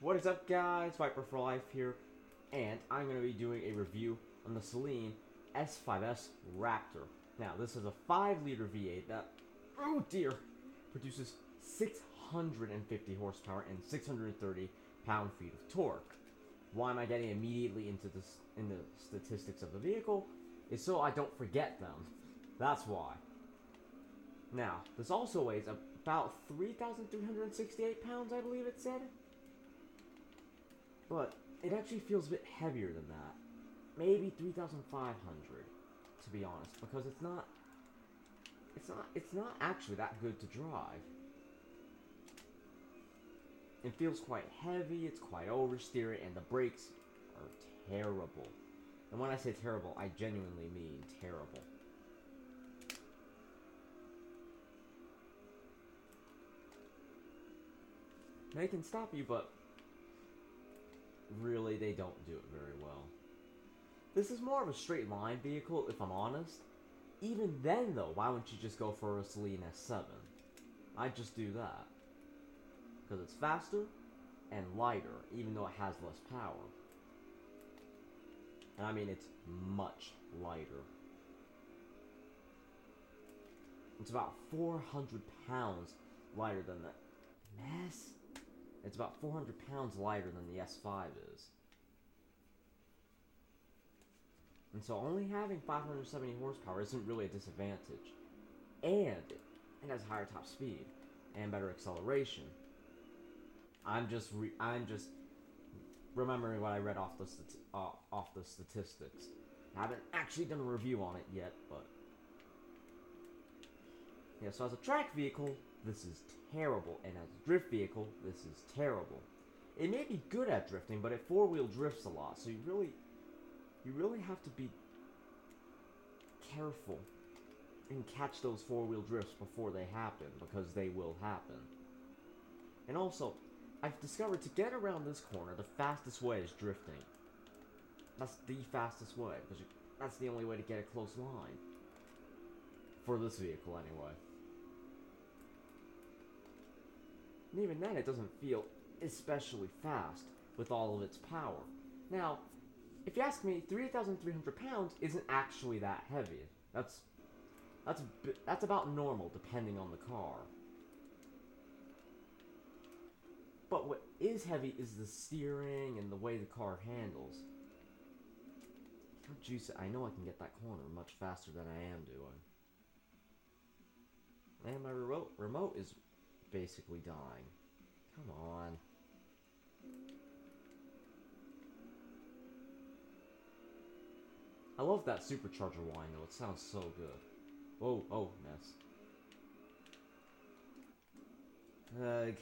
What is up, guys? Viper for Life here, and I'm going to be doing a review on the Saleen S5S Raptor. Now, this is a 5-liter V8 that, oh dear, produces 650 horsepower and 630 pound-feet of torque. Why am I getting immediately into the statistics of the vehicle? Is so I don't forget them. That's why. Now, this also weighs about 3,368 pounds, I believe it said. But it actually feels a bit heavier than that. Maybe 3,500, to be honest, because it's not actually that good to drive. It feels quite heavy, it's quite oversteery, and the brakes are terrible. And when I say terrible, I genuinely mean terrible. They can stop you, but really they don't do it very well. This is more of a straight line vehicle, if I'm honest. Even then, though, why wouldn't you just go for a Saleen S7? I'd just do that. Because it's faster and lighter, even though it has less power. And I mean, it's much lighter. It's about 400 pounds lighter than the mess. It's about 400 pounds lighter than the S5 is. And so only having 570 horsepower isn't really a disadvantage. And it has higher top speed and better acceleration. I'm just remembering what I read off the statistics. I haven't actually done a review on it yet, but yeah. So as a track vehicle, this is terrible, and as a drift vehicle, this is terrible. It may be good at drifting, but it 4-wheel drifts a lot, so you really have to be careful and catch those 4-wheel drifts before they happen, because they will happen. And also, I've discovered to get around this corner, the fastest way is drifting. That's the fastest way, because that's the only way to get a close line. For this vehicle, anyway. And even then, it doesn't feel especially fast with all of its power. Now, if you ask me, 3,300 pounds isn't actually that heavy. That's about normal, depending on the car. But what is heavy is the steering and the way the car handles. How juicy! I know I can get that corner much faster than I am doing. And my remote is basically dying. Come on. I love that supercharger whine though, it sounds so good. Whoa, oh, mess. Ugh.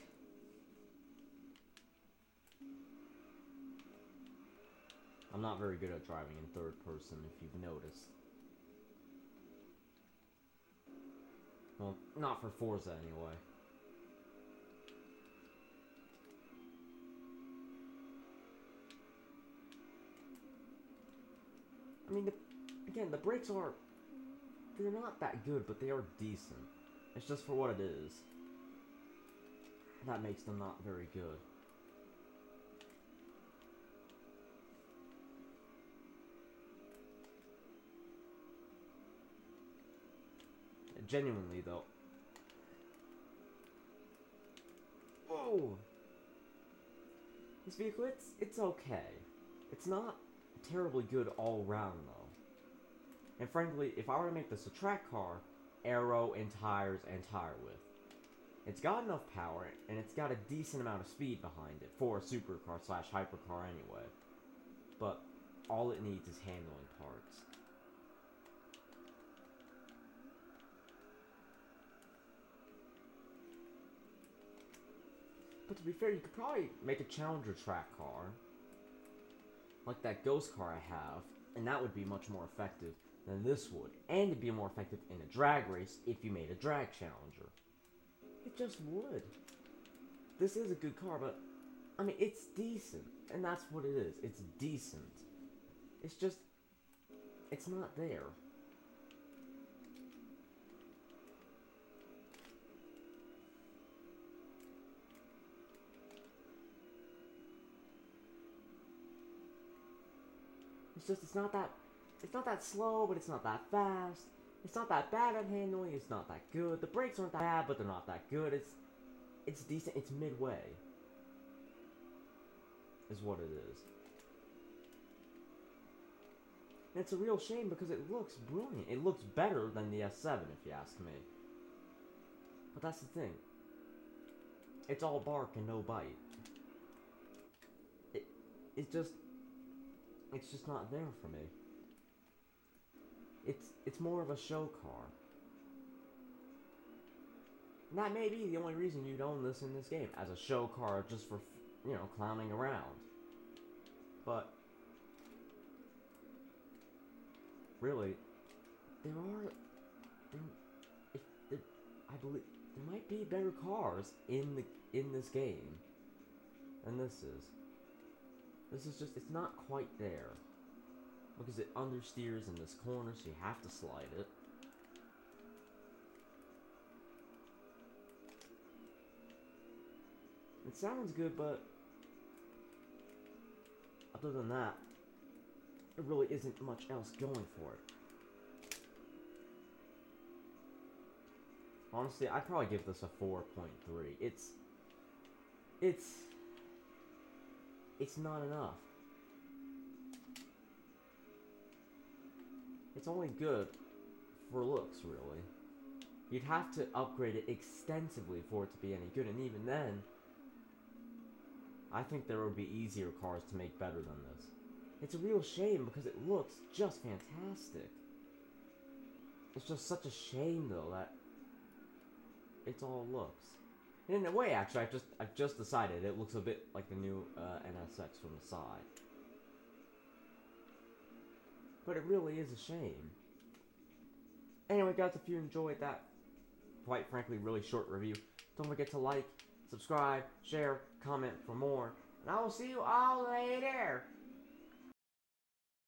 I'm not very good at driving in third person, if you've noticed. Well, not for Forza anyway. I mean, again, the brakes they're not that good, but they are decent. It's just for what it is. That makes them not very good. Genuinely, though. Whoa! This vehicle, it's okay. It's not terribly good all round, though. And frankly, if I were to make this a track car, aero and tires and tire width. It's got enough power, and it's got a decent amount of speed behind it for a supercar / hypercar anyway. But all it needs is handling parts. But to be fair, you could probably make a Challenger track car, like that ghost car I have, and that would be much more effective than this would. And it'd be more effective in a drag race if you made a drag Challenger. It just would. This is a good car, but, I mean, it's decent. And that's what it is. It's decent. It's just, it's not there. it's not that slow, but it's not that fast. It's not that bad at handling. It's not that good. The brakes aren't that bad, but they're not that good. It's decent. It's midway. Is what it is. And it's a real shame because it looks brilliant. It looks better than the S7, if you ask me. But that's the thing. It's all bark and no bite. It's just not there for me. It's more of a show car. And that may be the only reason you'd own this in this game, as a show car just for, you know, clowning around. But really, I believe there might be better cars in this game than this is. This is just, it's not quite there. Because it understeers in this corner, so you have to slide it. It sounds good, but other than that, there really isn't much else going for it. Honestly, I'd probably give this a 4.3. It's not enough. It's only good for looks, really. You'd have to upgrade it extensively for it to be any good, and even then, I think there would be easier cars to make better than this. It's a real shame because it looks just fantastic. It's just such a shame, though, that it's all looks. And in a way, actually, I've just decided it looks a bit like the new NSX from the side. But it really is a shame. Anyway, guys, if you enjoyed that, quite frankly, really short review, don't forget to like, subscribe, share, comment for more, and I will see you all later.